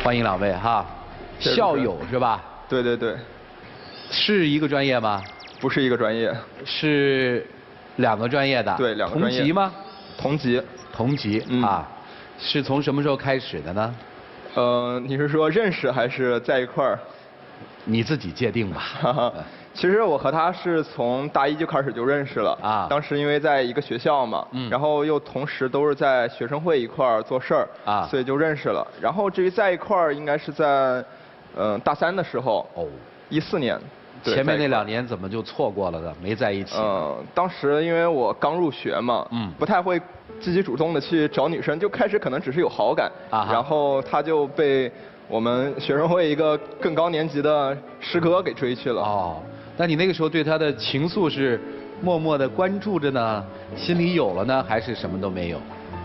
欢迎两位哈，校友是吧？对对对。是一个专业吗？不是一个专业。是2个专业的？对，2个专业。同级吗？同级。同级啊，是从什么时候开始的呢？你是说认识还是在一块儿？你自己界定吧。其实我和他是从大一就开始就认识了啊。当时因为在一个学校嘛，然后又同时都是在学生会一块儿做事儿啊，所以就认识了。然后至于在一块儿，应该是在大3的时候。哦。14年。前面那2年怎么就错过了呢？没在一起。当时因为我刚入学嘛，不太会积极主动的去找女生，就开始可能只是有好感，然后他就被我们学生会一个更高年级的师哥给追去了。哦，那你那个时候对他的情愫是默默的关注着呢，心里有了呢，还是什么都没有？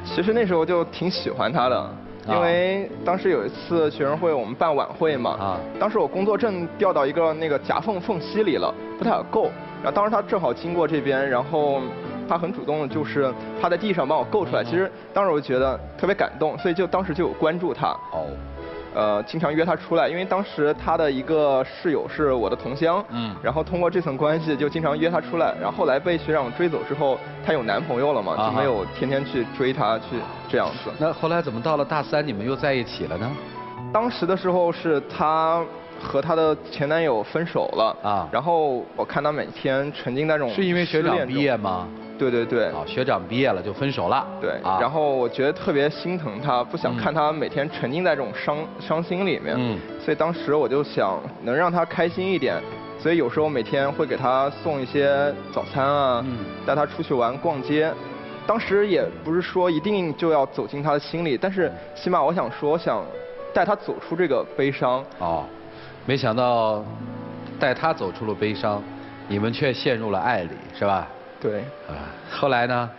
其实那时候就挺喜欢他的。因为当时有一次学生会我们办晚会嘛，当时我工作证掉到一个那个夹缝缝隙里了，不太好够。然后当时他正好经过这边，然后他很主动的就是趴在地上帮我够出来。其实当时我就觉得特别感动，所以当时就有关注他。经常约他出来，因为当时他的一个室友是我的同乡，然后通过这层关系就经常约他出来。然后后来被学长追走之后，她有男朋友了嘛，就没有天天去追她去这样子。那后来怎么到了大3你们又在一起了呢？当时的时候是她和她的前男友分手了啊，然后我看她每天沉浸在这种是因为学长毕业吗？对对对。学长毕业了就分手了。对。然后我觉得特别心疼他，不想看他每天沉浸在这种伤心里面。所以当时我就想能让他开心一点，所以有时候每天会给他送一些早餐啊，带他出去玩逛街。当时也不是说一定就要走进他的心里，但是起码我想带他走出这个悲伤。没想到带他走出了悲伤，你们却陷入了爱里，是吧？对。后来呢？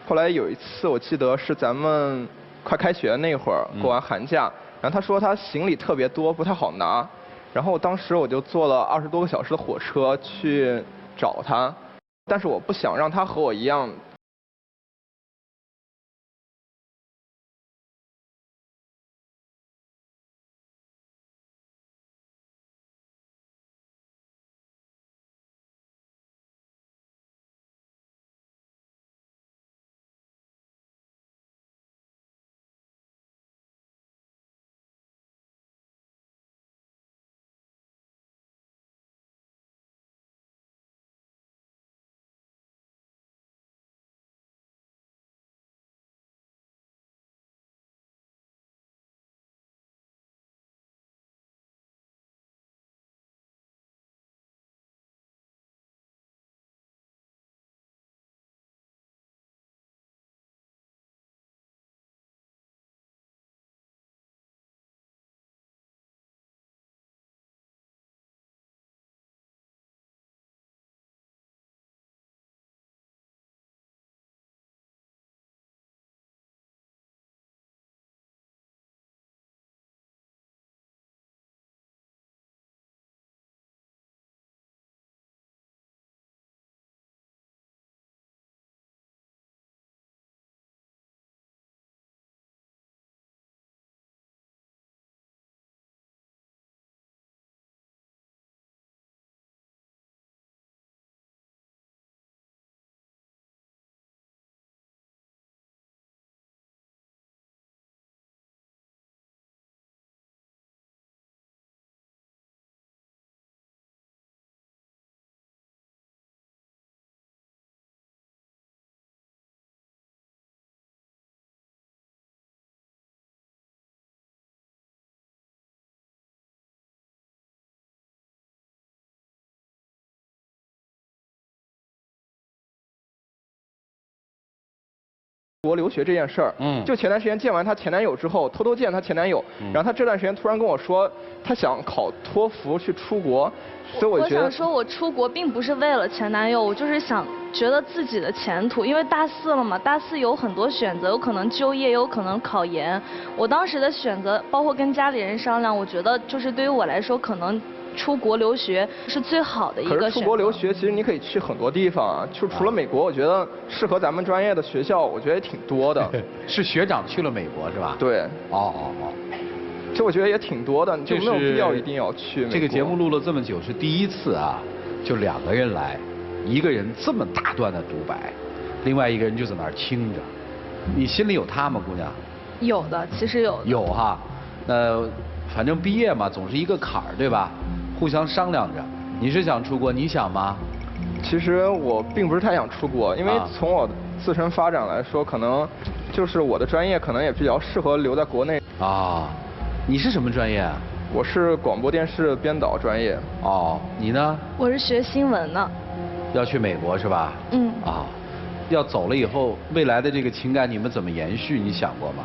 后来有一次我记得是咱们快开学那会儿，过完寒假，然后他说他行李特别多，不太好拿，然后当时我就坐了20多个小时的火车去找他，但是我不想让他和我一样。国留学这件事儿，就前段时间见完她前男友之后，偷偷见她前男友，然后她这段时间突然跟我说，她想考托福去出国，所以我觉得。我想说，我出国并不是为了前男友，我就是觉得自己的前途，因为大4了嘛，大4有很多选择，有可能就业，有可能考研。我当时的选择，包括跟家里人商量，我觉得就是对于我来说，可能。出国留学是最好的一个选择。可是出国留学，其实你可以去很多地方啊，就除了美国，我觉得适合咱们专业的学校，我觉得也挺多的。是学长去了美国是吧？对。这我觉得也挺多的，就没有必要一定要去美国。这个节目录了这么久是第一次啊，就2个人来，一个人这么大段的独白，另外一个人就在那儿听着。你心里有他吗，姑娘？有的，其实有的。有哈，反正毕业嘛，总是一个坎儿，对吧？互相商量着。你是想出国，你想吗？其实我并不是太想出国，因为从我自身发展来说，可能就是我的专业可能也比较适合留在国内。啊，你是什么专业啊？我是广播电视编导专业。哦，你呢？我是学新闻的。要去美国是吧？嗯。啊，要走了以后，未来的这个情感你们怎么延续？你想过吗？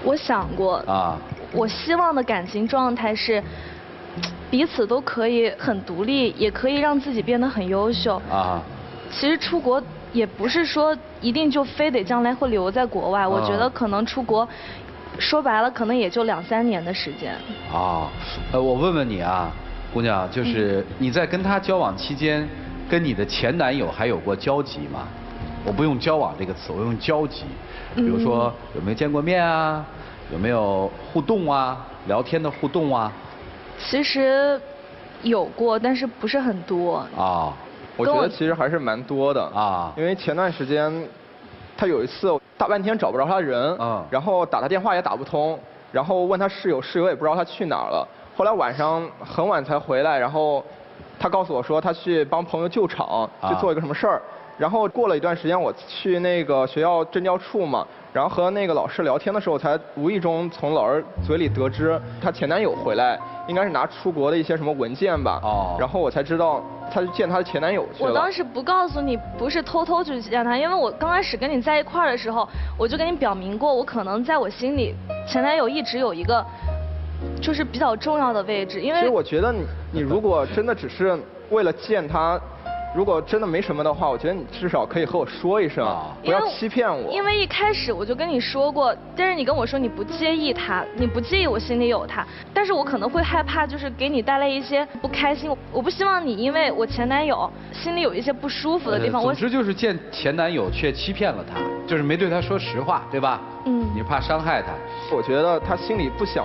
我想过。啊。我希望的感情状态是，彼此都可以很独立，也可以让自己变得很优秀。啊。其实出国也不是说一定就非得将来会留在国外，我觉得可能出国，说白了可能也就2、3年的时间。啊，我问问你啊，姑娘，就是你在跟他交往期间，跟你的前男友还有过交集吗？我不用交往这个词，我用交集。比如说有没有见过面啊？有没有互动啊？聊天的互动啊？其实有过，但是不是很多。啊，我觉得其实还是蛮多的啊。因为前段时间，他有一次大半天找不着他人，然后打他电话也打不通，然后问他室友，室友也不知道他去哪儿了。后来晚上很晚才回来，然后他告诉我说他去帮朋友救场，去做一个什么事儿。然后过了一段时间，我去那个学校政教处嘛，然后和那个老师聊天的时候，才无意中从老师嘴里得知她前男友回来，应该是拿出国的一些什么文件吧。哦。然后我才知道她去见她的前男友去了。我当时不告诉你，不是偷偷去见他，因为我刚开始跟你在一块儿的时候，我就跟你表明过，我可能在我心里，前男友一直有一个，就是比较重要的位置，因为。其实我觉得你如果真的只是为了见他。如果真的没什么的话，我觉得你至少可以和我说一声，不要欺骗我。因为一开始我就跟你说过，但是你跟我说你不介意他，你不介意我心里有他，但是我可能会害怕，就是给你带来一些不开心。我不希望你因为我前男友心里有一些不舒服的地方。总之就是见前男友却欺骗了他，就是没对他说实话，对吧？嗯。你怕伤害他。我觉得他心里不想。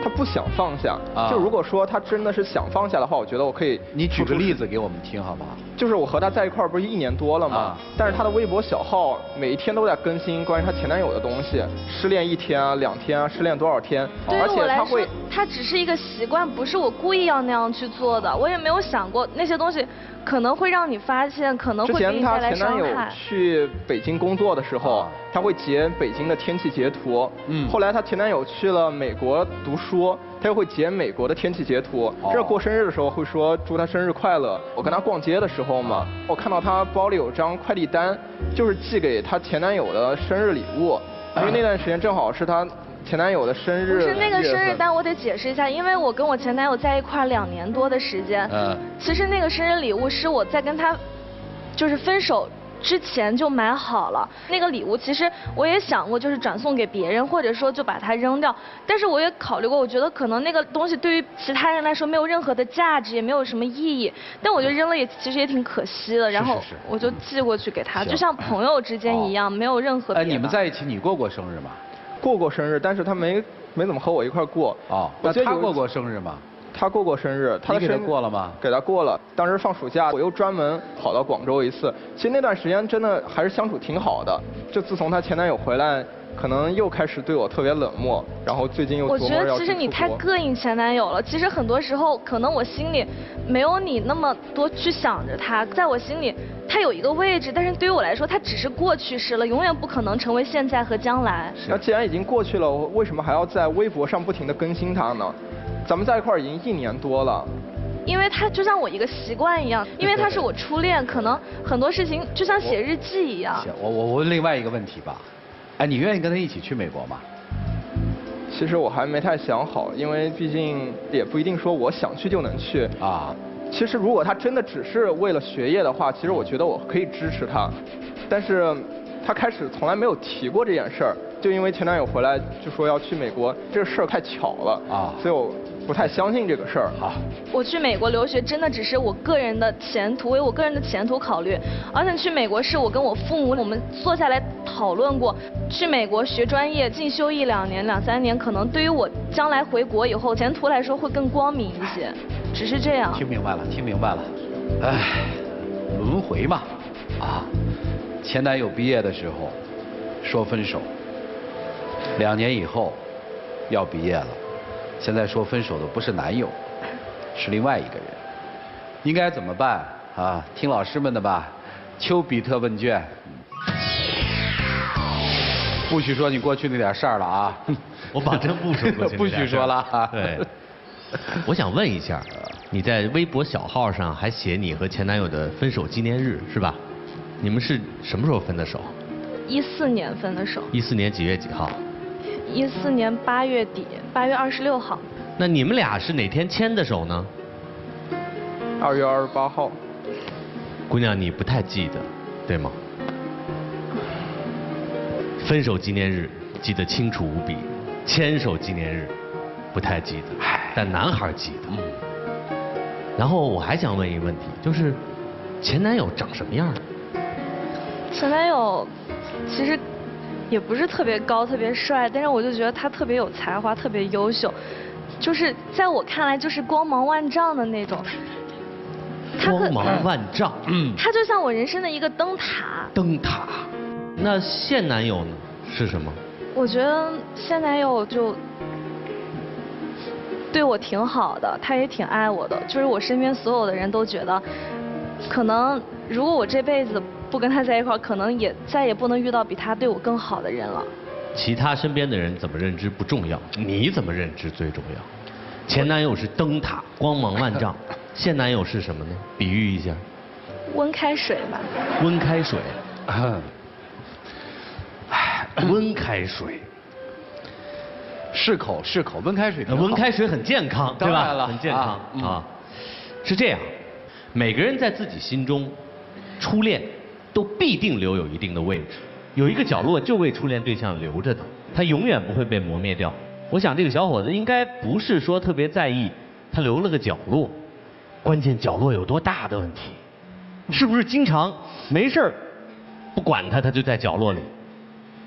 他不想放下，就如果说他真的是想放下的话，我觉得我可以。你举个例子给我们听好不好？就是我和他在一块儿不是1年多了嘛，但是他的微博小号每一天都在更新关于他前男友的东西，失恋1天啊、2天啊，失恋多少天，而且他会，他只是一个习惯，不是我故意要那样去做的，我也没有想过那些东西可能会让你发现，可能会给你带来伤害。之前他前男友去北京工作的时候，他会截北京的天气截图。后来他前男友去了美国读书，他又会截美国的天气截图。这过生日的时候会说祝他生日快乐。我跟他逛街的时候嘛，我看到他包里有张快递单，就是寄给他前男友的生日礼物，因为那段时间正好是他前男友的生日。不是那个生日单，我得解释一下，因为我跟我前男友在一块2年多的时间。其实那个生日礼物是我在跟他就是分手之前就买好了。那个礼物其实我也想过，就是转送给别人，或者说就把它扔掉。但是我也考虑过，我觉得可能那个东西对于其他人来说没有任何的价值，也没有什么意义。但我觉得扔了其实也挺可惜的。然后我就寄过去给他，就像朋友之间一样，没有任何。你们在一起，你过生日吗？过生日，但是他没怎么和我一块过。哦，那他过生日吗？他过生日，你给他过了吗？给他过了。当时放暑假，我又专门跑到广州一次。其实那段时间真的还是相处挺好的。就自从她前男友回来，可能又开始对我特别冷漠，然后最近又琢磨要去出国。我觉得其实你太膈应前男友了。其实很多时候，可能我心里没有你那么多去想着他，在我心里他有一个位置，但是对于我来说，他只是过去式了，永远不可能成为现在和将来。那既然已经过去了，我为什么还要在微博上不停地更新他呢？咱们在一块儿已经1年多了。因为他就像我一个习惯一样，因为他是我初恋，可能很多事情就像写日记一样。行，我问另外一个问题吧，哎，你愿意跟他一起去美国吗？其实我还没太想好，因为毕竟也不一定说我想去就能去啊。其实如果他真的只是为了学业的话，其实我觉得我可以支持他，但是他开始从来没有提过这件事儿。就因为前男友回来就说要去美国，这个事儿太巧了啊，所以我不太相信这个事儿。好，我去美国留学真的只是我个人的前途，为我个人的前途考虑，而且去美国是我跟我父母我们坐下来讨论过，去美国学专业进修1、2年、2、3年，可能对于我将来回国以后前途来说会更光明一些，只是这样。听明白了，听明白了。哎，轮回嘛，啊，前男友毕业的时候说分手，2年以后要毕业了，现在说分手的不是男友，是另外一个人，应该怎么办啊？听老师们的吧，丘比特问卷。不许说你过去那点事儿了啊！我保证不说过去不许说了啊！对，我想问一下，你在微博小号上还写你和前男友的分手纪念日是吧？你们是什么时候分的手14年分的手。14年几月几号14年8月底，8月26号。那你们俩是哪天牵的手呢2月28号。姑娘，你不太记得，对吗？分手纪念日记得清楚无比，牵手纪念日不太记得，但男孩记得。然后我还想问一个问题，就是前男友长什么样？前男友其实也不是特别高、特别帅，但是我就觉得他特别有才华、特别优秀，就是在我看来就是光芒万丈的那种。光芒万丈。他就像我人生的一个灯塔。灯塔。那现男友呢？是什么？我觉得现男友就对我挺好的，他也挺爱我的。就是我身边所有的人都觉得，可能如果我这辈子不跟他在一块儿，可能也再也不能遇到比他对我更好的人了。其他身边的人怎么认知不重要，你怎么认知最重要。前男友是灯塔，光芒万丈，现男友是什么呢？比喻一下。温开水吧。温开水。温开水。适口，温开水。温开水很健康，对吧？当然了，很健康啊。是这样，每个人在自己心中，初恋都必定留有一定的位置，有一个角落就为初恋对象留着的，他永远不会被磨灭掉。我想这个小伙子应该不是说特别在意他留了个角落，关键角落有多大的问题，是不是经常没事儿不管他就在角落里，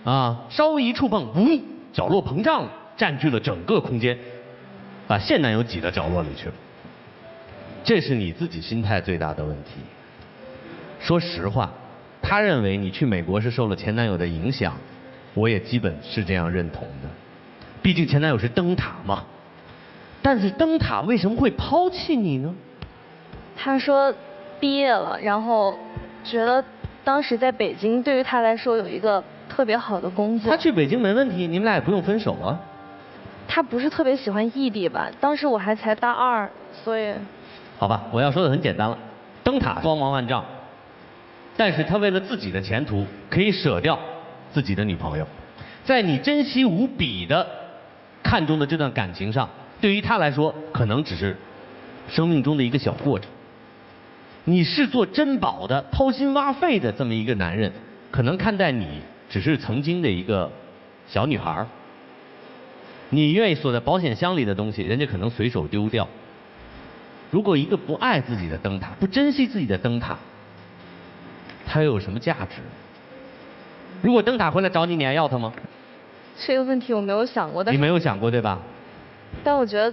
啊，稍微一触碰，角落膨胀了，占据了整个空间，把现男友挤到角落里去了。这是你自己心态最大的问题。说实话，他认为你去美国是受了前男友的影响，我也基本是这样认同的。毕竟前男友是灯塔嘛。但是灯塔为什么会抛弃你呢？他说毕业了，然后觉得当时在北京对于他来说有一个特别好的工作。他去北京没问题，你们俩也不用分手啊。他不是特别喜欢异地吧？当时我还才大2，所以。好吧，我要说的很简单了，灯塔光芒万丈，但是他为了自己的前途，可以舍掉自己的女朋友，在你珍惜无比的看重的这段感情上，对于他来说，可能只是生命中的一个小过程。你视作珍宝的、掏心挖肺的这么一个男人，可能看待你只是曾经的一个小女孩。你愿意锁在保险箱里的东西，人家可能随手丢掉。如果一个不爱自己的灯塔，不珍惜自己的灯塔，它又有什么价值？如果灯塔回来找你，你还要它吗？这个问题我没有想过，但是你没有想过对吧？但我觉得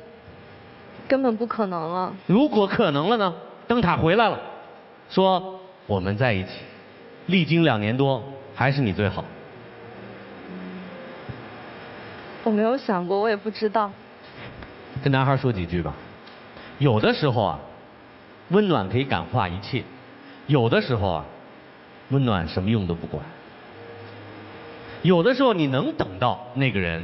根本不可能了。如果可能了呢？灯塔回来了，说我们在一起，历经2年多，还是你最好。我没有想过，我也不知道。跟男孩说几句吧。有的时候啊，温暖可以感化一切；有的时候啊，温暖什么用都不管。有的时候你能等到那个人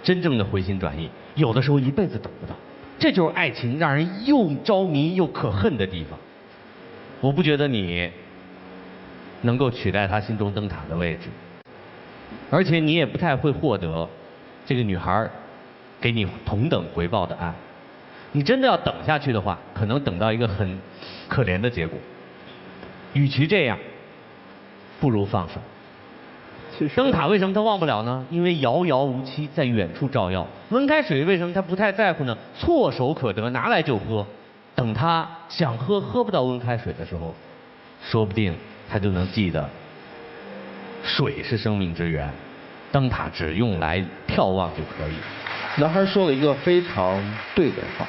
真正的回心转意，有的时候一辈子等不到。这就是爱情让人又着迷又可恨的地方。我不觉得你能够取代他心中灯塔的位置，而且你也不太会获得这个女孩给你同等回报的爱。你真的要等下去的话，可能等到一个很可怜的结果。与其这样，不如放手。其实。灯塔为什么他忘不了呢？因为遥遥无期，在远处照耀。温开水为什么他不太在乎呢？唾手可得，拿来就喝。等他想喝喝不到温开水的时候，说不定他就能记得，水是生命之源，灯塔只用来眺望就可以。男孩说了一个非常对的话，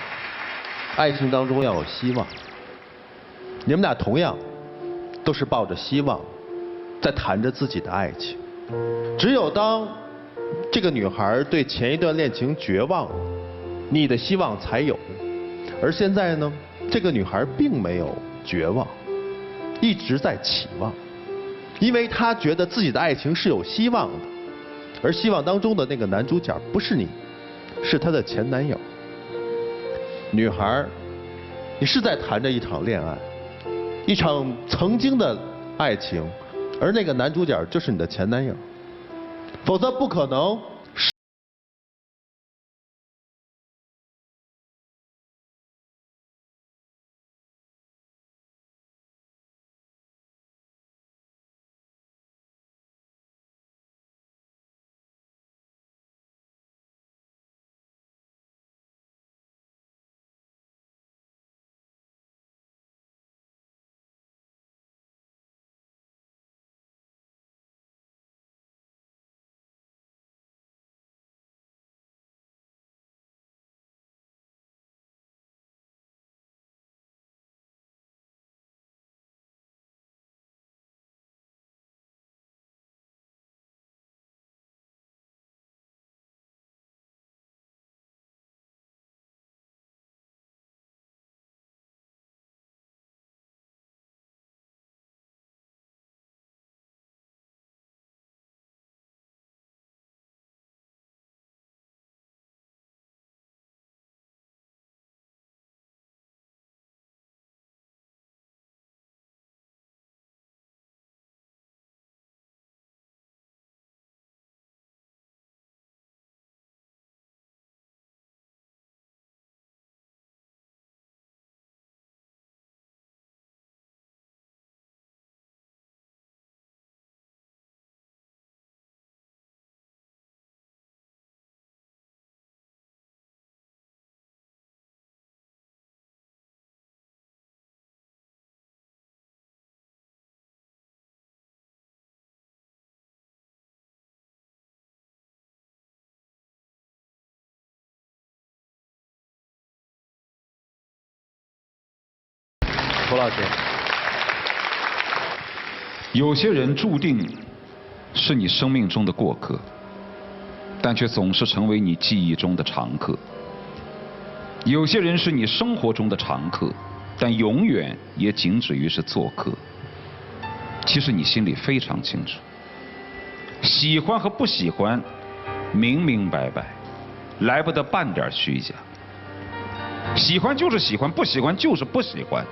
爱情当中要有希望。你们俩同样都是抱着希望在谈着自己的爱情，只有当这个女孩对前一段恋情绝望了，你的希望才有。而现在呢，这个女孩并没有绝望，一直在期望，因为她觉得自己的爱情是有希望的，而希望当中的那个男主角不是你，是她的前男友。女孩，你是在谈着一场恋爱，一场曾经的爱情，而那个男主角就是你的前男友，否则不可能。涂老师，有些人注定是你生命中的过客，但却总是成为你记忆中的常客。有些人是你生活中的常客，但永远也仅止于是做客。其实你心里非常清楚，喜欢和不喜欢明明白白，来不得半点虚假。喜欢就是喜欢，不喜欢就是不喜欢。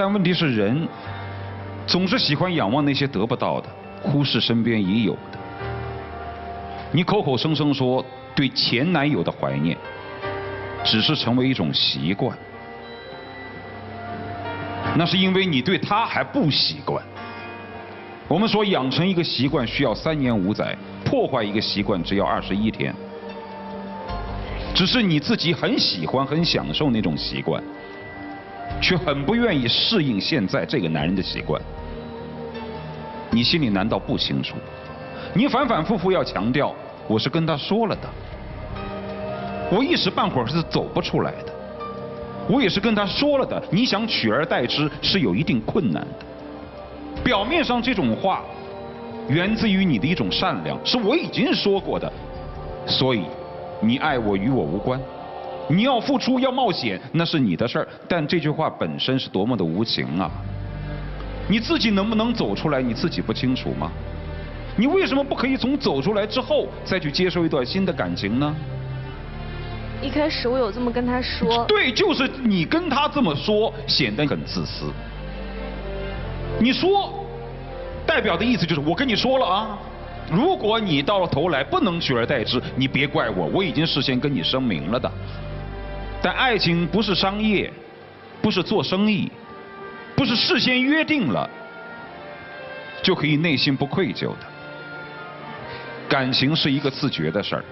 但问题是，人总是喜欢仰望那些得不到的，忽视身边已有的。你口口声声说对前男友的怀念，只是成为一种习惯，那是因为你对他还不习惯。我们说养成一个习惯需要3年5载，破坏一个习惯只要21天。只是你自己很喜欢、很享受那种习惯，却很不愿意适应现在这个男人的习惯。你心里难道不清楚？你反反复复要强调，我是跟他说了的，我一时半会儿是走不出来的。我也是跟他说了的，你想取而代之是有一定困难的。表面上这种话源自于你的一种善良，是我已经说过的，所以你爱我与我无关，你要付出要冒险那是你的事儿，但这句话本身是多么的无情啊！你自己能不能走出来，你自己不清楚吗？你为什么不可以从走出来之后再去接受一段新的感情呢？一开始我有这么跟他说。对，就是你跟他这么说，显得很自私。你说，代表的意思就是我跟你说了啊，如果你到了头来不能取而代之，你别怪我，我已经事先跟你声明了的。但爱情不是商业，不是做生意，不是事先约定了就可以内心不愧疚的。感情是一个自觉的事儿，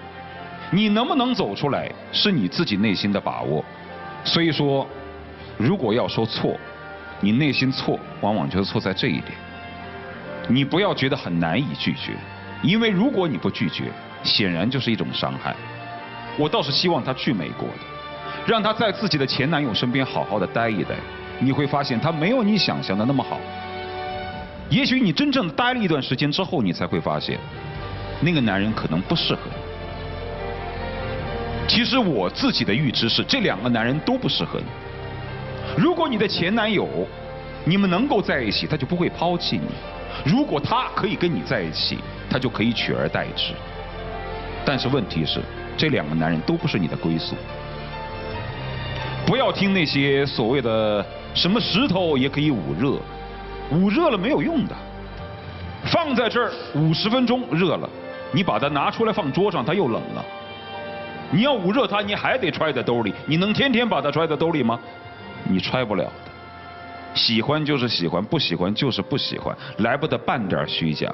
你能不能走出来是你自己内心的把握。所以说，如果要说错，你内心错，往往就是错在这一点。你不要觉得很难以拒绝，因为如果你不拒绝，显然就是一种伤害。我倒是希望他去美国的，让他在自己的前男友身边好好的待一待，你会发现他没有你想象的那么好。也许你真正待了一段时间之后，你才会发现，那个男人可能不适合你。其实我自己的预知是，这2个男人都不适合你。如果你的前男友，你们能够在一起，他就不会抛弃你；如果他可以跟你在一起，他就可以取而代之。但是问题是，这2个男人都不是你的归宿。不要听那些所谓的什么石头也可以捂热，捂热了没有用的。放在这儿50分钟热了，你把它拿出来放桌上，它又冷了。你要捂热它，你还得揣在兜里，你能天天把它揣在兜里吗？你揣不了的。喜欢就是喜欢，不喜欢就是不喜欢，来不得半点虚假。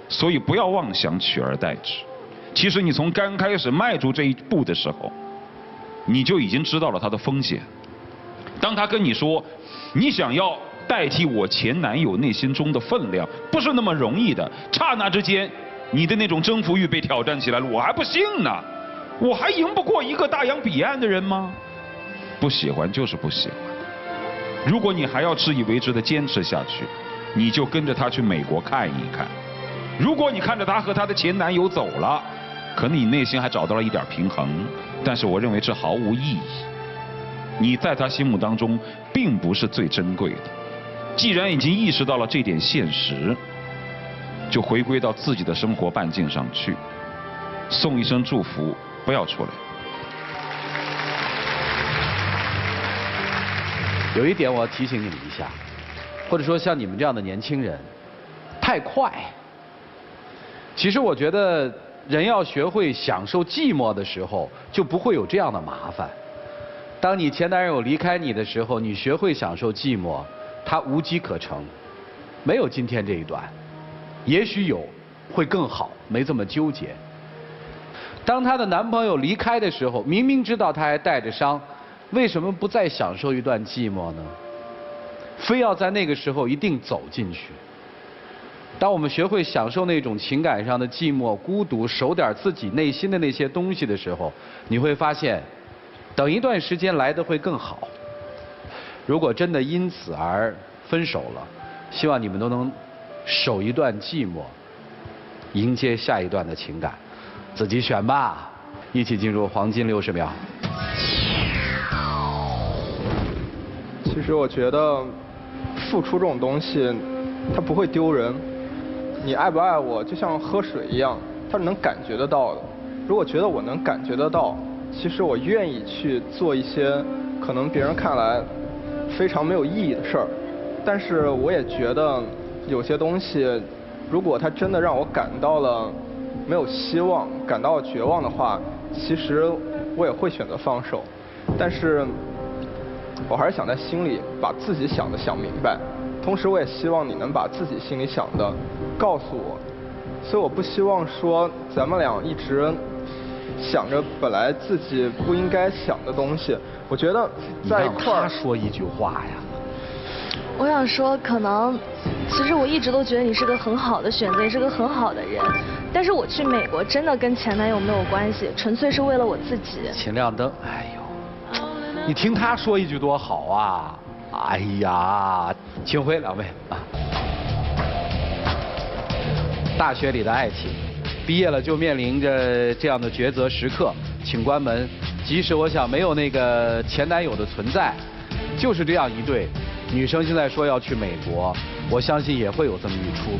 所以不要妄想取而代之。其实你从刚开始迈出这一步的时候，你就已经知道了它的风险。当他跟你说，你想要代替我前男友内心中的分量，不是那么容易的。刹那之间，你的那种征服欲被挑战起来了，我还不信呢，我还赢不过一个大洋彼岸的人吗？不喜欢就是不喜欢。如果你还要自以为是的坚持下去，你就跟着他去美国看一看。如果你看着他和他的前男友走了，可能你内心还找到了一点平衡，但是我认为这毫无意义。你在他心目当中并不是最珍贵的。既然已经意识到了这点现实，就回归到自己的生活半径上去，送一声祝福，不要出来。有一点我要提醒你们一下，或者说像你们这样的年轻人，太快。其实我觉得人要学会享受寂寞的时候，就不会有这样的麻烦。当你前男友离开你的时候，你学会享受寂寞，他无机可乘，没有今天这一段，也许有会更好，没这么纠结。当她的男朋友离开的时候，明明知道他还带着伤，为什么不再享受一段寂寞呢？非要在那个时候一定走进去。当我们学会享受那种情感上的寂寞、孤独，守点自己内心的那些东西的时候，你会发现，等一段时间来得会更好。如果真的因此而分手了，希望你们都能守一段寂寞，迎接下一段的情感。自己选吧，一起进入黄金60秒。其实我觉得，付出这种东西，它不会丢人。你爱不爱我，就像喝水一样，它是能感觉得到的。如果觉得我能感觉得到，其实我愿意去做一些可能别人看来非常没有意义的事儿。但是我也觉得有些东西，如果它真的让我感到了没有希望，感到了绝望的话，其实我也会选择放手。但是我还是想在心里把自己想的想明白，同时我也希望你能把自己心里想的告诉我。所以我不希望说咱们俩一直想着本来自己不应该想的东西。我觉得在一块儿。他说一句话呀。我想说，可能其实我一直都觉得你是个很好的选择，也是个很好的人。但是我去美国真的跟前男友没有关系，纯粹是为了我自己。请亮灯，哎呦，你听他说一句多好啊！哎呀，请回2位啊。大学里的爱情，毕业了就面临着这样的抉择时刻，请关门。即使我想没有那个前男友的存在，就是这样一对女生现在说要去美国，我相信也会有这么一出。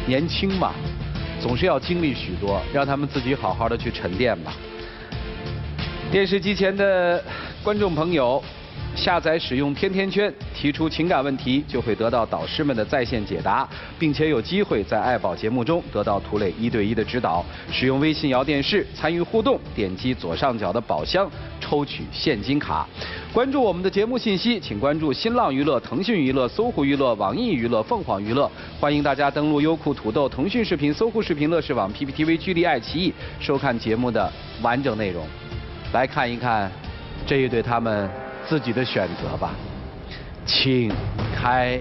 年轻嘛，总是要经历许多，让他们自己好好的去沉淀吧。电视机前的观众朋友，下载使用天天圈，提出情感问题就会得到导师们的在线解答，并且有机会在爱宝节目中得到涂磊1对1的指导。使用微信摇电视参与互动，点击左上角的宝箱抽取现金卡。关注我们的节目信息，请关注新浪娱乐、腾讯娱乐、搜狐娱乐、网易娱乐、凤凰娱乐。欢迎大家登录优酷、土豆、腾讯视频、搜狐视频、乐视网、PPTV、居力、爱奇艺收看节目的完整内容。来看一看这一对他们自己的选择吧，请开